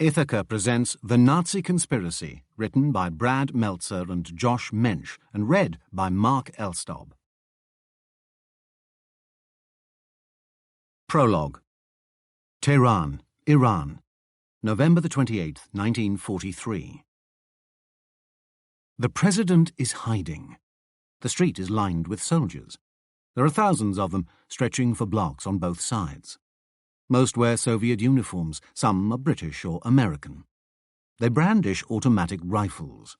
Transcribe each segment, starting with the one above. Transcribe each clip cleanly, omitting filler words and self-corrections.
Ithaca presents The Nazi Conspiracy, written by Brad Meltzer and Josh Mensch, and read by Mark Elstob. Prologue. Tehran, Iran, November the 28th, 1943. The president is hiding. The street is lined with soldiers. There are thousands of them, stretching for blocks on both sides. Most wear Soviet uniforms, some are British or American. They brandish automatic rifles.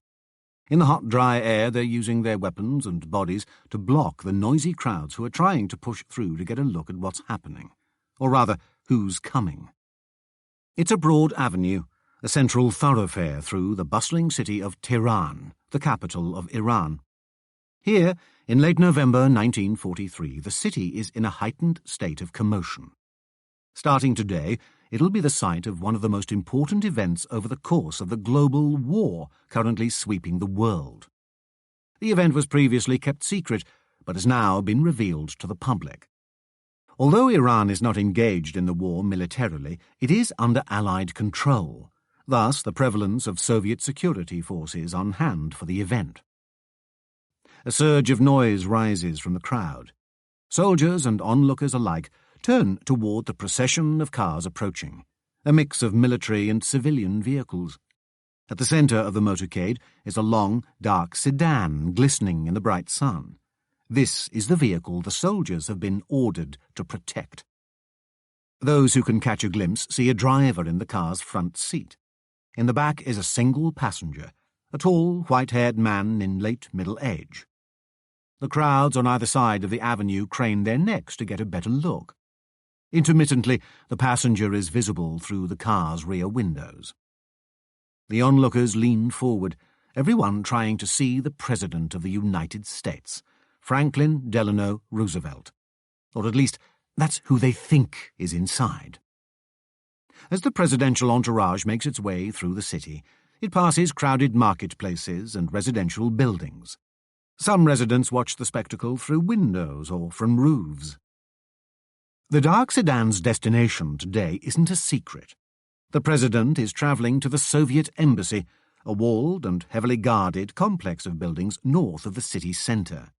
In the hot, dry air, they're using their weapons and bodies to block the noisy crowds who are trying to push through to get a look at what's happening. Or rather, who's coming. It's a broad avenue, a central thoroughfare through the bustling city of Tehran, the capital of Iran. Here, in late November 1943, the city is in a heightened state of commotion. Starting today, it'll be the site of one of the most important events over the course of the global war currently sweeping the world. The event was previously kept secret, but has now been revealed to the public. Although Iran is not engaged in the war militarily, it is under Allied control, thus the prevalence of Soviet security forces on hand for the event. A surge of noise rises from the crowd. Soldiers and onlookers alike turn toward the procession of cars approaching, a mix of military and civilian vehicles. At the centre of the motorcade is a long, dark sedan glistening in the bright sun. This is the vehicle the soldiers have been ordered to protect. Those who can catch a glimpse see a driver in the car's front seat. In the back is a single passenger, a tall, white-haired man in late middle age. The crowds on either side of the avenue crane their necks to get a better look. Intermittently, the passenger is visible through the car's rear windows. The onlookers lean forward, everyone trying to see the President of the United States, Franklin Delano Roosevelt. Or at least, that's who they think is inside. As the presidential entourage makes its way through the city, it passes crowded marketplaces and residential buildings. Some residents watch the spectacle through windows or from roofs. The dark sedan's destination today isn't a secret. The president is travelling to the Soviet embassy, a walled and heavily guarded complex of buildings north of the city centre.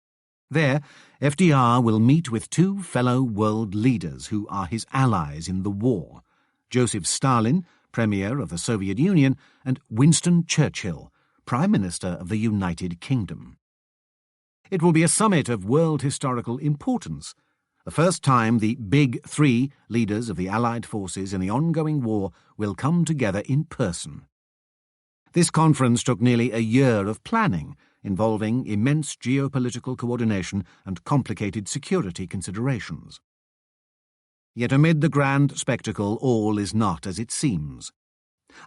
There, FDR will meet with two fellow world leaders who are his allies in the war, Joseph Stalin, Premier of the Soviet Union, and Winston Churchill, Prime Minister of the United Kingdom. It will be a summit of world historical importance, the first time the Big Three leaders of the Allied forces in the ongoing war will come together in person. This conference took nearly a year of planning, involving immense geopolitical coordination and complicated security considerations. Yet amid the grand spectacle, all is not as it seems.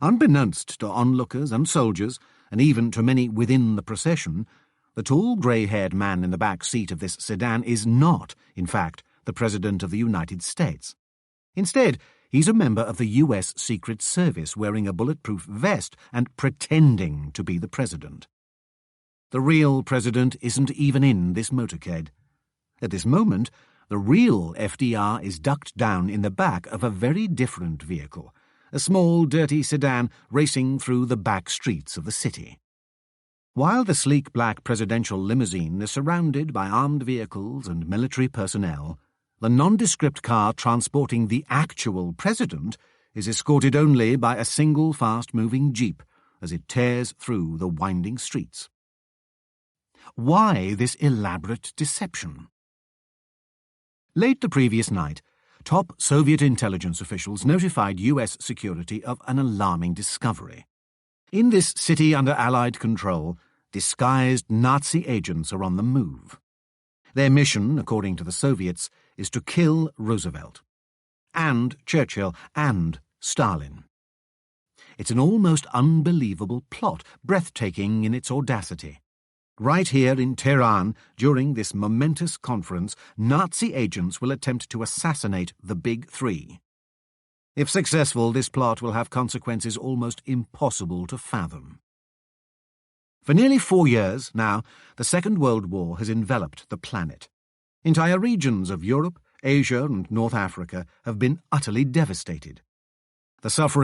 Unbeknownst to onlookers and soldiers, and even to many within the procession, the tall grey-haired man in the back seat of this sedan is not, in fact, the President of the United States. Instead, he's a member of the U.S. Secret Service wearing a bulletproof vest and pretending to be the President. The real President isn't even in this motorcade. At this moment, the real FDR is ducked down in the back of a very different vehicle, a small, dirty sedan racing through the back streets of the city. While the sleek black presidential limousine is surrounded by armed vehicles and military personnel, the nondescript car transporting the actual president is escorted only by a single fast-moving jeep as it tears through the winding streets. Why this elaborate deception? Late the previous night, top Soviet intelligence officials notified U.S. security of an alarming discovery. In this city under Allied control, disguised Nazi agents are on the move. Their mission, according to the Soviets, is to kill Roosevelt, and Churchill, and Stalin. It's an almost unbelievable plot, breathtaking in its audacity. Right here in Tehran, during this momentous conference, Nazi agents will attempt to assassinate the Big Three. If successful, this plot will have consequences almost impossible to fathom. For nearly 4 years now, the Second World War has enveloped the planet. Entire regions of Europe, Asia, and North Africa have been utterly devastated. The suffering